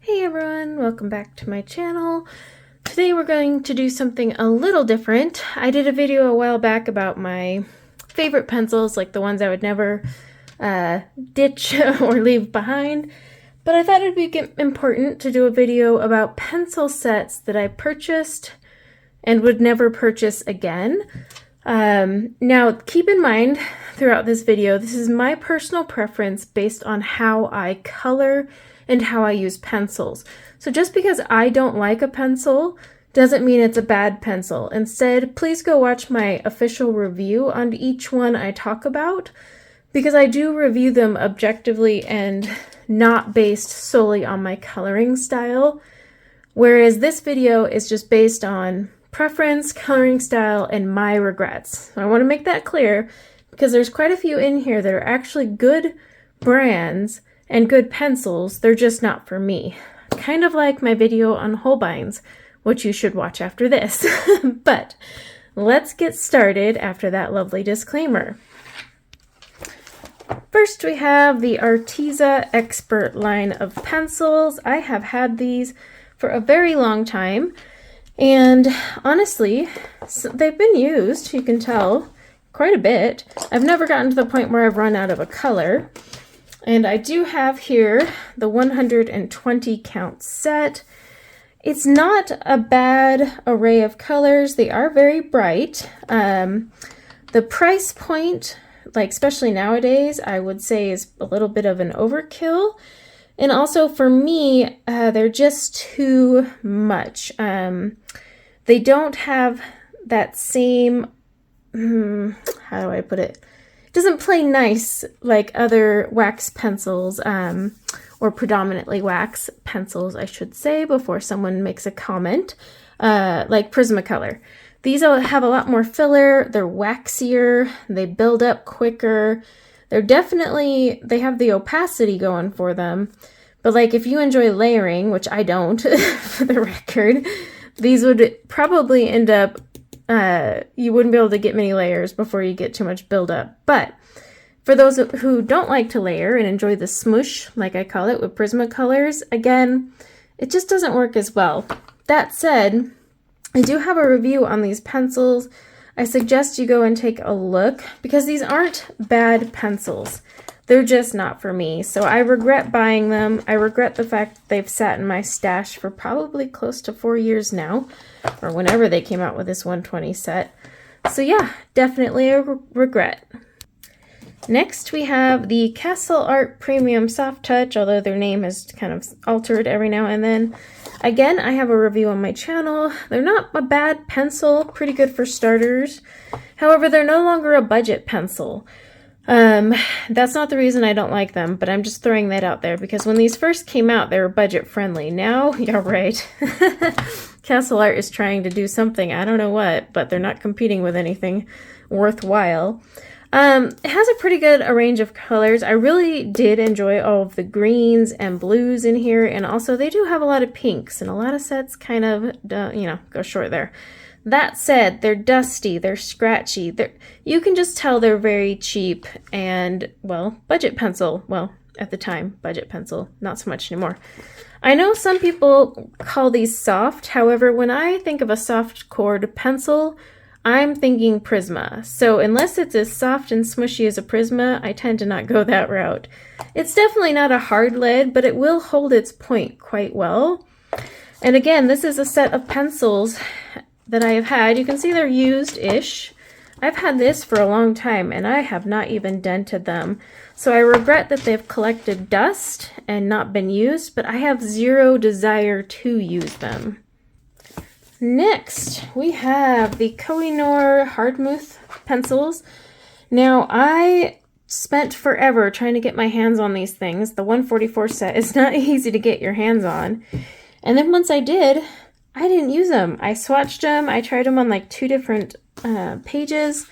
Hey everyone, welcome back to my channel. Today we're going to do something a little different. I did a video a while back about my favorite pencils, like the ones I would never ditch or leave behind. But I thought it'd be important to do a video about pencil sets that I purchased and would never purchase again. Now keep in mind throughout this video, this is my personal preference based on how I color and how I use pencils. So just because I don't like a pencil doesn't mean it's a bad pencil. Instead, please go watch my official review on each one I talk about, because I do review them objectively and not based solely on my coloring style, whereas this video is just based on preference, coloring style, and my regrets. So I want to make that clear because there's quite a few in here that are actually good brands and good pencils. They're just not for me. Kind of like my video on Holbein's, which you should watch after this. But let's get started after that lovely disclaimer. First, we have the Arteza Expert line of pencils. I have had these for a very long time, and honestly, they've been used, you can tell, quite a bit. I've never gotten to the point where I've run out of a color. And I do have here the 120 count set. It's not a bad array of colors. They are very bright. The price point, like especially nowadays, I would say is a little bit of an overkill. And also for me, they're just too much. They don't have that same, how do I put it? Doesn't play nice like other wax pencils, or predominantly wax pencils, I should say, before someone makes a comment, like Prismacolor. These have a lot more filler, they're waxier, they build up quicker. They have the opacity going for them, but like if you enjoy layering, which I don't, for the record, these would probably end up you wouldn't be able to get many layers before you get too much buildup. But for those who don't like to layer and enjoy the smoosh, like I call it, with Prismacolors, again, it just doesn't work as well. That said, I do have a review on these pencils. I suggest you go and take a look because these aren't bad pencils. They're just not for me. So I regret buying them. I regret the fact that they've sat in my stash for probably close to 4 years now, or whenever they came out with this 120 set. So yeah, definitely a regret. Next, we have the Castle Art Premium Soft Touch, although their name is kind of altered every now and then. Again, I have a review on my channel. They're not a bad pencil, pretty good for starters. However, they're no longer a budget pencil. That's not the reason I don't like them, but I'm just throwing that out there because when these first came out, they were budget friendly. Now, you're right. Castle Art is trying to do something, I don't know what, but they're not competing with anything worthwhile. It has a pretty good range of colors. I really did enjoy all of the greens and blues in here, and also they do have a lot of pinks, and a lot of sets kind of, go short there. That said, they're dusty, they're scratchy, you can just tell they're very cheap and, well, budget pencil. Well, at the time, budget pencil, not so much anymore. I know some people call these soft, however, when I think of a soft chord pencil, I'm thinking Prisma. So unless it's as soft and smushy as a Prisma, I tend to not go that route. It's definitely not a hard lead, but it will hold its point quite well. And again, this is a set of pencils that I have had. You can see they're used-ish. I've had this for a long time and I have not even dented them. So I regret that they've collected dust and not been used, but I have zero desire to use them. Next, we have the Koh-i-noor Hardmouth pencils. Now, I spent forever trying to get my hands on these things. The 144 set is not easy to get your hands on. And then once I did, I didn't use them. I swatched them. I tried them on like 2 different pages.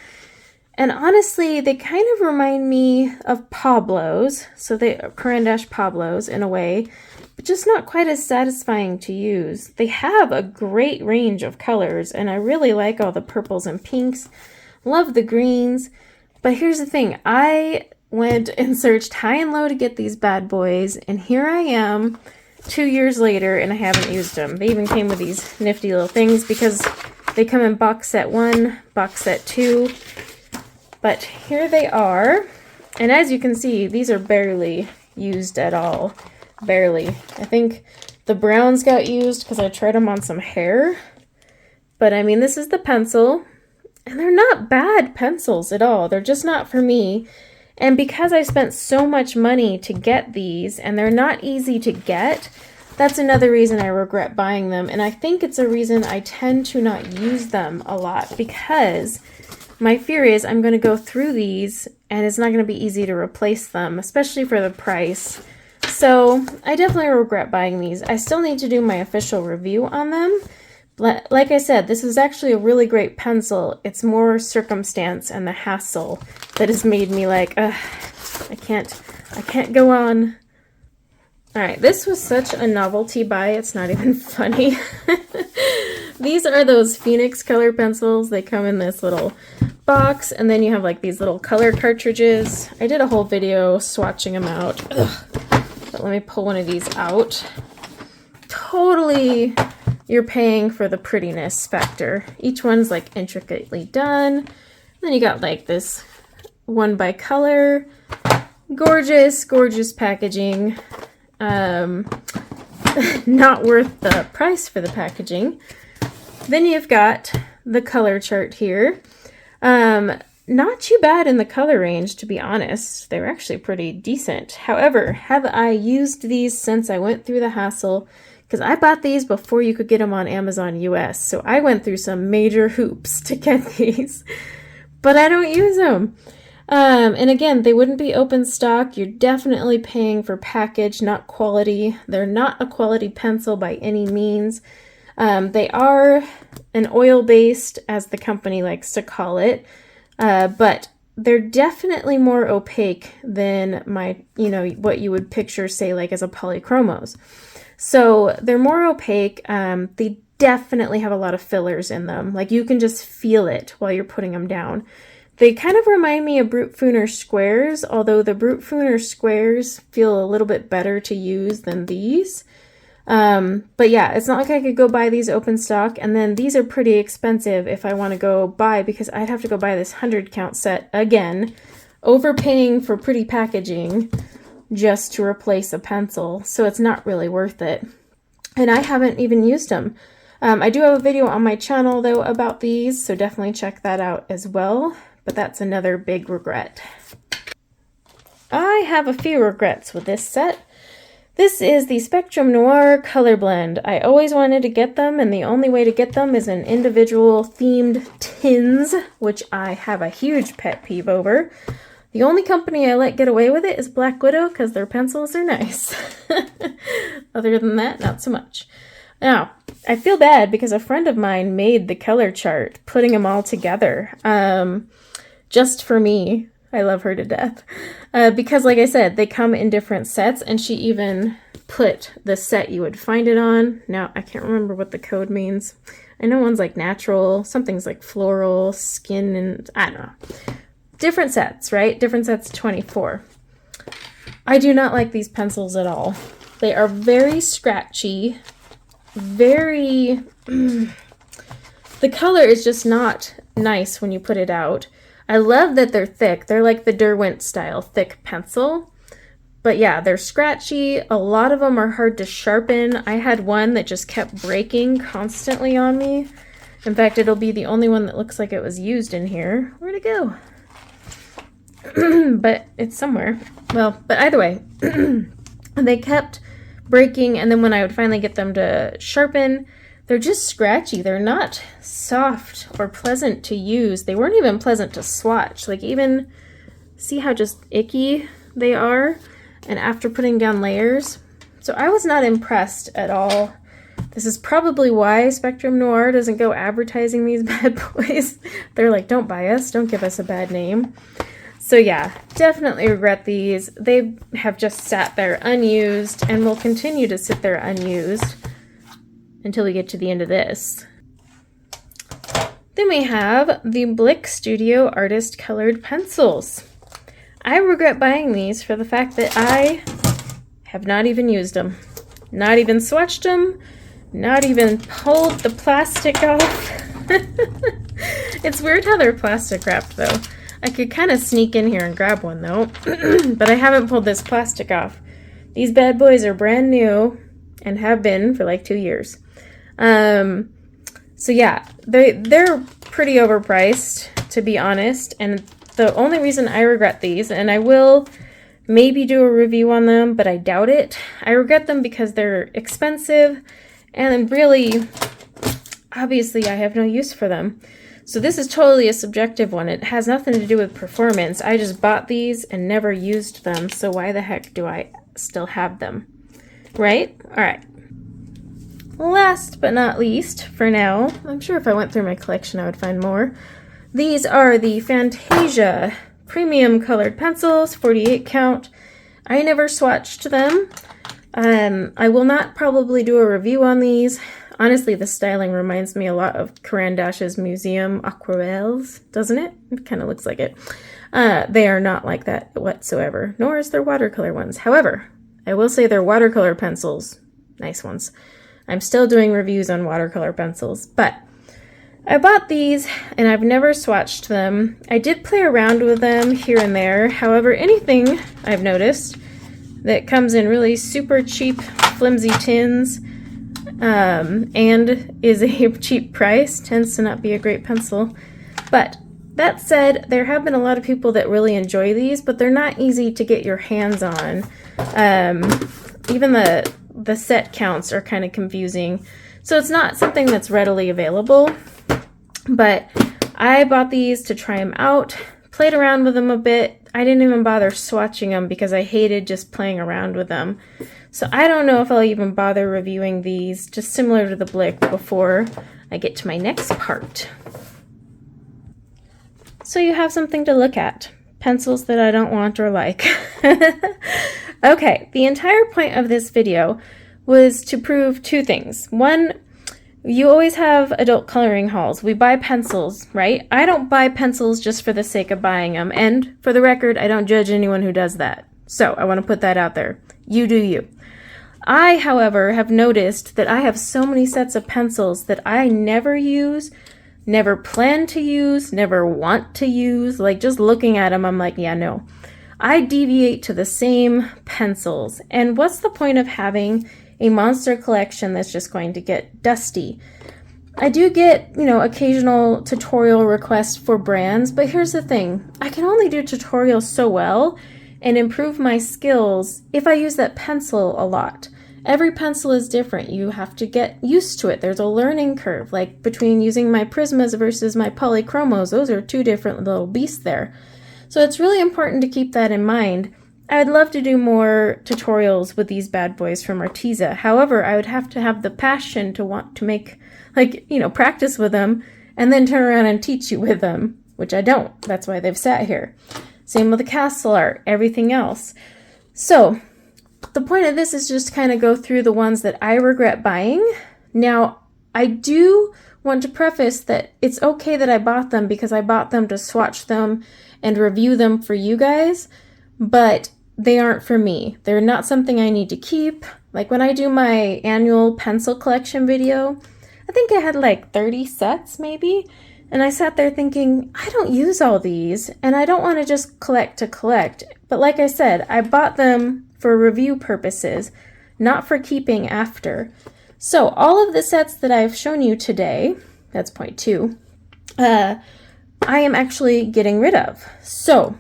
And honestly, they kind of remind me of Pablo's. So they are Caran d'Ache Pablo's in a way, but just not quite as satisfying to use. They have a great range of colors, and I really like all the purples and pinks. Love the greens. But here's the thing. I went and searched high and low to get these bad boys, and here I am 2 years later and I haven't used them. They even came with these nifty little things because they come in box set 1, box set 2. But here they are. And as you can see, these are barely used at all. Barely. I think the browns got used because I tried them on some hair. But I mean, this is the pencil. And they're not bad pencils at all. They're just not for me. And because I spent so much money to get these, and they're not easy to get, that's another reason I regret buying them. And I think it's a reason I tend to not use them a lot, because my fear is I'm going to go through these and it's not going to be easy to replace them, especially for the price. So I definitely regret buying these. I still need to do my official review on them. Like I said, this is actually a really great pencil. It's more circumstance and the hassle that has made me like, I can't go on. All right, this was such a novelty buy, it's not even funny. These are those Phoenix color pencils. They come in this little box, and then you have like these little color cartridges. I did a whole video swatching them out. Ugh. But let me pull one of these out. Totally, you're paying for the prettiness factor. Each one's like intricately done. Then you got like this one by color. Gorgeous, gorgeous packaging. Not worth the price for the packaging. Then you've got the color chart here. Not too bad in the color range, to be honest. They're actually pretty decent. However, have I used these since I went through the hassle? Because I bought these before you could get them on Amazon US, so I went through some major hoops to get these, but I don't use them. And again, they wouldn't be open stock. You're definitely paying for package, not quality. They're not a quality pencil by any means. They are an oil-based, as the company likes to call it, but they're definitely more opaque than what you would picture, say, like as a polychromos. So they're more opaque. They definitely have a lot of fillers in them. Like you can just feel it while you're putting them down. They kind of remind me of Brute squares, although the Brute squares feel a little bit better to use than these. But yeah, it's not like I could go buy these open stock, and then these are pretty expensive if I want to go buy, because I'd have to go buy this 100 count set again, overpaying for pretty packaging just to replace a pencil, so it's not really worth it. And I haven't even used them. I do have a video on my channel though about these, so definitely check that out as well, but that's another big regret. I have a few regrets with this set. This is the Spectrum Noir Color Blend. I always wanted to get them, and the only way to get them is in individual themed tins, which I have a huge pet peeve over. The only company I let get away with it is Black Widow, because their pencils are nice. Other than that, not so much. Now, I feel bad because a friend of mine made the color chart, putting them all together, just for me. I love her to death. Because like I said, they come in different sets, and she even put the set you would find it on. Now, I can't remember what the code means. I know one's like natural, something's like floral, skin, and I don't know. Different sets, right? Different sets, 24. I do not like these pencils at all. They are very scratchy, very... the color is just not nice when you put it out. I love that they're thick. They're like the Derwent style thick pencil. But yeah, they're scratchy. A lot of them are hard to sharpen. I had one that just kept breaking constantly on me. In fact, it'll be the only one that looks like it was used in here. Where'd it go? But it's somewhere. Well, but either way, they kept breaking, and then when I would finally get them to sharpen, they're just scratchy. They're not soft or pleasant to use. They weren't even pleasant to swatch. Like, even see how just icky they are, and after putting down layers. So I was not impressed at all. This is probably why Spectrum Noir doesn't go advertising these bad boys. They're like, don't buy us, don't give us a bad name. So yeah, definitely regret these. They have just sat there unused and will continue to sit there unused until we get to the end of this. Then we have the Blick Studio Artist Colored Pencils. I regret buying these for the fact that I have not even used them. Not even swatched them, not even pulled the plastic off. It's weird how they're plastic wrapped though. I could kind of sneak in here and grab one though, but I haven't pulled this plastic off. These bad boys are brand new and have been for like 2 years. So yeah, they're pretty overpriced, to be honest, and the only reason I regret these, and I will maybe do a review on them, but I doubt it. I regret them because they're expensive, and really, obviously, I have no use for them. So this is totally a subjective one. It has nothing to do with performance. I just bought these and never used them, so why the heck do I still have them? Right? All right. Last but not least, for now, I'm sure if I went through my collection I would find more. These are the Fantasia premium colored pencils, 48 count. I never swatched them. I will not probably do a review on these. Honestly, the styling reminds me a lot of Korilynn VanDyke's Museum Aquarelles, doesn't it? It kind of looks like it. They are not like that whatsoever, nor is their watercolor ones. However, I will say they're watercolor pencils, nice ones. I'm still doing reviews on watercolor pencils, but I bought these and I've never swatched them. I did play around with them here and there. However, anything I've noticed that comes in really super cheap, flimsy tins and is a cheap price tends to not be a great pencil. But that said, there have been a lot of people that really enjoy these, but they're not easy to get your hands on. Even the set counts are kind of confusing. So it's not something that's readily available. But I bought these to try them out, played around with them a bit. I didn't even bother swatching them because I hated just playing around with them. So I don't know if I'll even bother reviewing these, just similar to the Blick, before I get to my next part. So you have something to look at. Pencils that I don't want or like. Okay, the entire point of this video was to prove two things. One, you always have adult coloring hauls. We buy pencils, right? I don't buy pencils just for the sake of buying them. And for the record, I don't judge anyone who does that. So I want to put that out there. You do you. I, however, have noticed that I have so many sets of pencils that I never use, never plan to use, never want to use. Like just looking at them, I'm like, yeah, no. I deviate to the same pencils. And what's the point of having a monster collection that's just going to get dusty? I do get, occasional tutorial requests for brands, but here's the thing. I can only do tutorials so well and improve my skills if I use that pencil a lot. Every pencil is different. You have to get used to it. There's a learning curve, like between using my Prismas versus my polychromos. Those are two different little beasts there. So it's really important to keep that in mind. I would love to do more tutorials with these bad boys from Arteza. However, I would have to have the passion to want to make, practice with them and then turn around and teach you with them, which I don't. That's why they've sat here. Same with the castle art, everything else. So the point of this is just kind of go through the ones that I regret buying. Now, I do want to preface that it's okay that I bought them because I bought them to swatch them and review them for you guys, but they aren't for me. They're not something I need to keep. Like when I do my annual pencil collection video, I think I had like 30 sets maybe, and I sat there thinking, I don't use all these, and I don't want to just collect to collect. But like I said, I bought them for review purposes, not for keeping after. So all of the sets that I've shown you today, that's point 2, I am actually getting rid of. So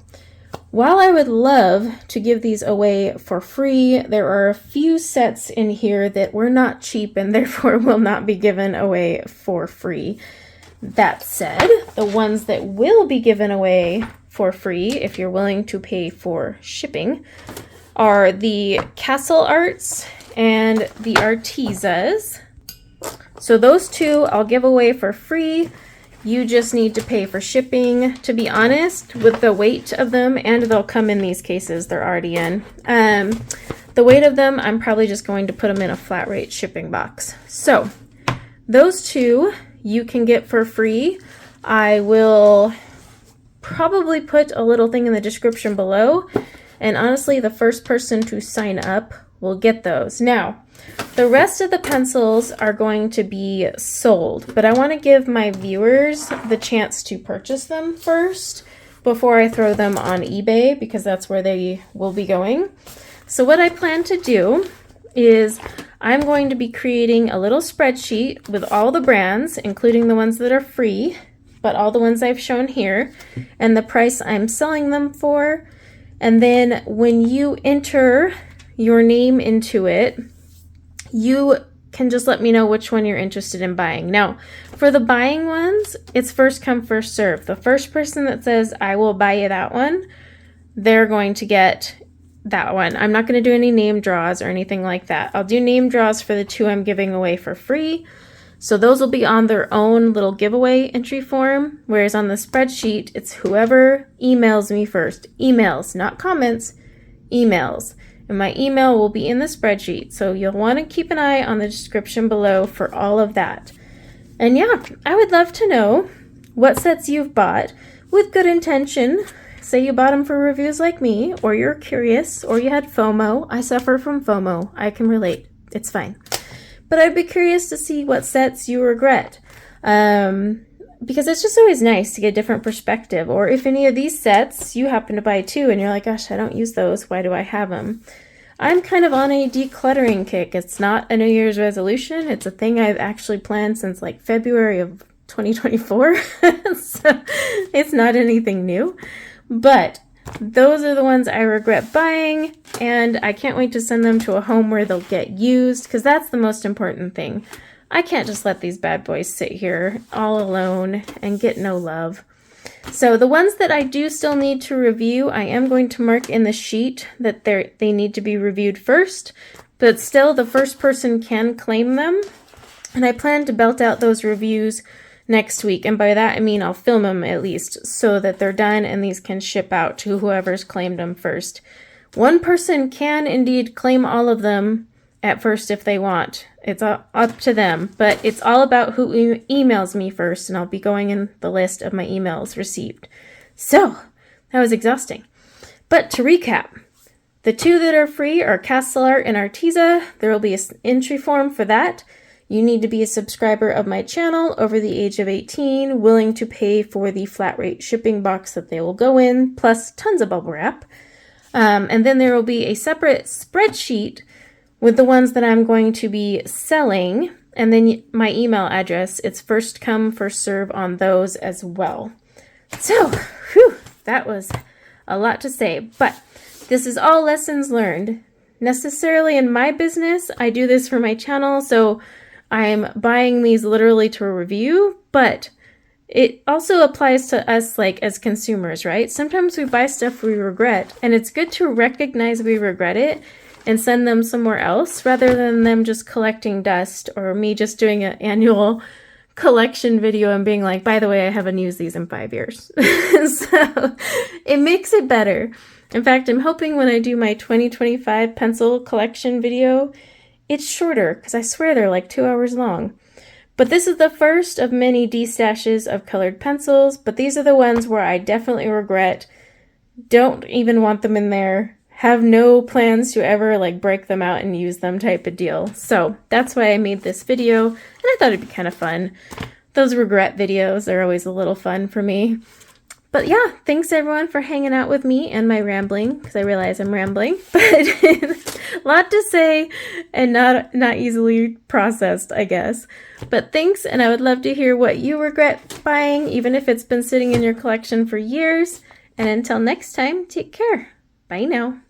while I would love to give these away for free, there are a few sets in here that were not cheap and therefore will not be given away for free. That said, the ones that will be given away for free, if you're willing to pay for shipping, are the Castle Arts and the Artezas. So those two I'll give away for free. You just need to pay for shipping. To be honest, with the weight of them, and they'll come in these cases, they're already in. The weight of them, I'm probably just going to put them in a flat rate shipping box. So those two you can get for free. I will probably put a little thing in the description below. And honestly, the first person to sign up will get those. Now, the rest of the pencils are going to be sold, but I want to give my viewers the chance to purchase them first before I throw them on eBay, because that's where they will be going. So what I plan to do is I'm going to be creating a little spreadsheet with all the brands, including the ones that are free, but all the ones I've shown here, and the price I'm selling them for. And then when you enter your name into it, you can just let me know which one you're interested in buying. Now, for the buying ones, it's first come, first serve. The first person that says, I will buy you that one, they're going to get that one. I'm not going to do any name draws or anything like that. I'll do name draws for the 2 I'm giving away for free. So those will be on their own little giveaway entry form, whereas on the spreadsheet, it's whoever emails me first. Emails, not comments, emails. And my email will be in the spreadsheet, so you'll want to keep an eye on the description below for all of that. And yeah, I would love to know what sets you've bought with good intention. Say you bought them for reviews like me, or you're curious, or you had FOMO. I suffer from FOMO. I can relate. It's fine. But I'd be curious to see what sets you regret. Because it's just always nice to get a different perspective. Or if any of these sets you happen to buy too, and you're like, gosh, I don't use those. Why do I have them? I'm kind of on a decluttering kick. It's not a New Year's resolution. It's a thing I've actually planned since like February of 2024. So it's not anything new. But those are the ones I regret buying, and I can't wait to send them to a home where they'll get used, because that's the most important thing. I can't just let these bad boys sit here all alone and get no love. So the ones that I do still need to review, I am going to mark in the sheet that they need to be reviewed first, but still the first person can claim them. And I plan to belt out those reviews next week, and by that I mean I'll film them at least so that they're done and these can ship out to whoever's claimed them first. One person can indeed claim all of them at first if they want. It's up to them, but it's all about who emails me first, and I'll be going in the list of my emails received. So that was exhausting. But to recap, the 2 that are free are Castle Art and Arteza. There will be an entry form for that. You need to be a subscriber of my channel, over the age of 18, willing to pay for the flat rate shipping box that they will go in, plus tons of bubble wrap. And then there will be a separate spreadsheet with the ones that I'm going to be selling, and then my email address. It's first come, first serve on those as well. So, whew, that was a lot to say, but this is all lessons learned. Necessarily in my business, I do this for my channel, so I'm buying these literally to review, but it also applies to us like as consumers, right? Sometimes we buy stuff we regret, and it's good to recognize we regret it and send them somewhere else rather than them just collecting dust, or me just doing an annual collection video and being like, by the way, I haven't used these in 5 years. So it makes it better. In fact, I'm hoping when I do my 2025 pencil collection video, it's shorter, because I swear they're like 2 hours long. But this is the first of many destashes of colored pencils, but these are the ones where I definitely regret, don't even want them in there, have no plans to ever like break them out and use them type of deal. So that's why I made this video, and I thought it'd be kind of fun. Those regret videos are always a little fun for me. But yeah, thanks everyone for hanging out with me and my rambling, because I realize I'm rambling, but a lot to say and not easily processed, I guess. But thanks, and I would love to hear what you regret buying, even if it's been sitting in your collection for years. And until next time, take care. Bye now.